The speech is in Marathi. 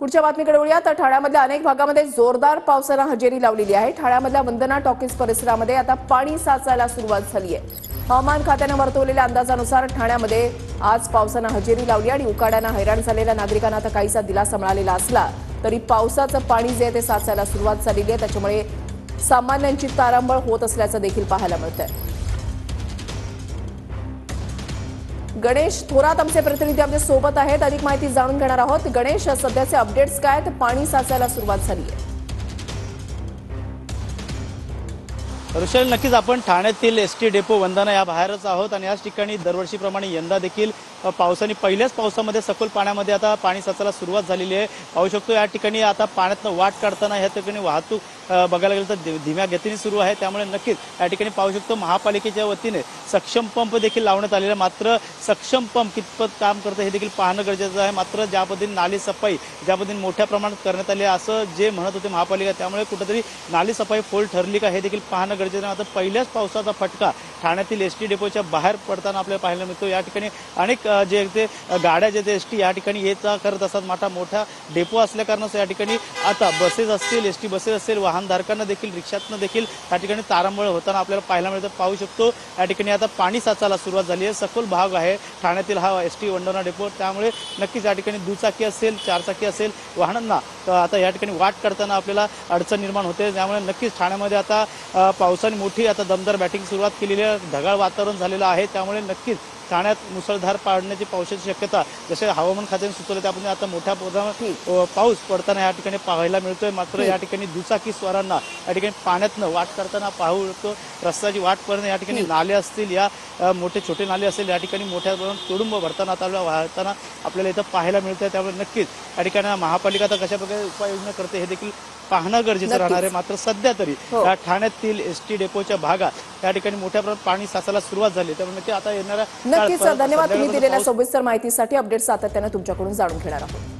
पुढच्या बातमीकडे वळूया तर ठाण्यामधल्या अनेक भागामध्ये जोरदार पावसानं हजेरी लावलेली आहे। ठाण्यामधल्या वंदना टॉकीज परिसरामध्ये आता पाणी साचायला सुरुवात झाली आहे। हवामान खात्याने वर्तवलेल्या अंदाजानुसार ठाण्यामध्ये आज पावसानं हजेरी लावली आणि उकाड्यानं हैराण झालेल्या नागरिकांना आता काहीसा दिलासा मिळालेला असला तरी पावसाचं पाणी जे ते साचायला सुरुवात झालेली आहे, त्याच्यामुळे सामान्यांची तारांबळ होत असल्याचं देखील पाहायला मिळतंय। गणेश थोरात आमचे प्रतिनिधी आमच्या सोबत आहेत, अधिक माहिती जाणून घेणार आहोत। गणेश, सध्याचे अपडेट्स काय? तर पाणी साचायला सुरुवात झाली आहे। ऋषल, नक्कीच आपण ठाण्यातील एसटी डेपो वंदना या बाहेरच आहोत आणि याच ठिकाणी दरवर्षीप्रमाणे यंदा देखील पावसाने पहिल्याच पावसामध्ये सखोल पाण्यामध्ये आता पाणी साचायला सुरुवात झालेली आहे। पाहू शकतो या ठिकाणी आता पाण्यातनं वाट काढताना या ठिकाणी वाहतूक बघायला गेलं तर धीम्या गतीने सुरू आहे, त्यामुळे नक्कीच या ठिकाणी पाहू शकतो महापालिकेच्या वतीने सक्षम पंप देखील लावण्यात आलेला आहे। मात्र सक्षम पंप कितपत काम करतं हे देखील पाहणं गरजेचं आहे। मात्र ज्या पद्धतीने नाली सफाई ज्या पद्धतीने मोठ्या प्रमाणात करण्यात आली असं जे म्हणत होते महापालिका, त्यामुळे कुठेतरी नाली सफाई फोल ठरली का हे देखील पाहणं गरजेचं आहे। आता पहिल्याच पावसाचा फटका ठाण्यातील एसटी डेपोच्या बाहेर पडताना आपल्याला पाहायला मिळतो। या ठिकाणी अनेक जे ते गाड्या जे ते एसटी या ठिकाणी येता करत असतात। मोठा डेपो असल्या कारणानं या ठिकाणी आता बसेस असतील, एसटी बसेस असतील, वाहनधारकांना देखील रिक्षातनं देखील या ठिकाणी तारांबळ होताना आपल्याला पाहायला मिळतं। पाहू शकतो या ठिकाणी आता पाणी साचायला सुरुवात झाली आहे। सखोल भाग आहे ठाण्यातील हा एसटी वंदना डेपो, त्यामुळे नक्कीच या ठिकाणी दुचाकी असेल, चारचाकी असेल, वाहनांना आता या ठिकाणी वाट करताना आपल्याला अडचण निर्माण होते। त्यामुळे नक्कीच ठाण्यामध्ये आता पावसाने मोठी आता दमदार बॅटिंग सुरुवात केलेली आहे। ढगाळ वातावरण झालेलं आहे, त्यामुळे नक्कीच ठाण्यात मुसळधार पाडण्याची पावसाची शक्यता जसे हवामान खात्याने सुचवलं त्याप्रमाणे आता मोठ्या प्रमाणात पाऊस पडताना या ठिकाणी पाहायला मिळतोय। मात्र या ठिकाणी दुचाकी स्वारांना या ठिकाणी पाण्यातनं वाट करताना पाहू शकतो। रस्त्याची वाट पडणे, या ठिकाणी नाले असतील, या मोठे छोटे नाले असतील, या ठिकाणी मोठ्या प्रमाणात तुडुंब भरताना आता वाहताना आपल्याला इथं पाहायला मिळतंय। त्यामुळे नक्कीच या ठिकाणी महापालिका आता कशा प्रकारे उपाययोजना करते हे देखील पाहणं गरजेचं राहणार आहे। मात्र सध्या तरी या ठाण्यातील एसटी डेपोच्या भागात या ठिकाणी मोठ्या प्रमाणात पाणी साचायला सुरुवात झाली, त्यामुळे ते आता येणाऱ्या नक्कीच धन्यवाद तुम्ही दिलेल्या सविस्तर माहितीसाठी। अपडेट सातत्याने तुमच्याकडून जाणून घेणार आहोत।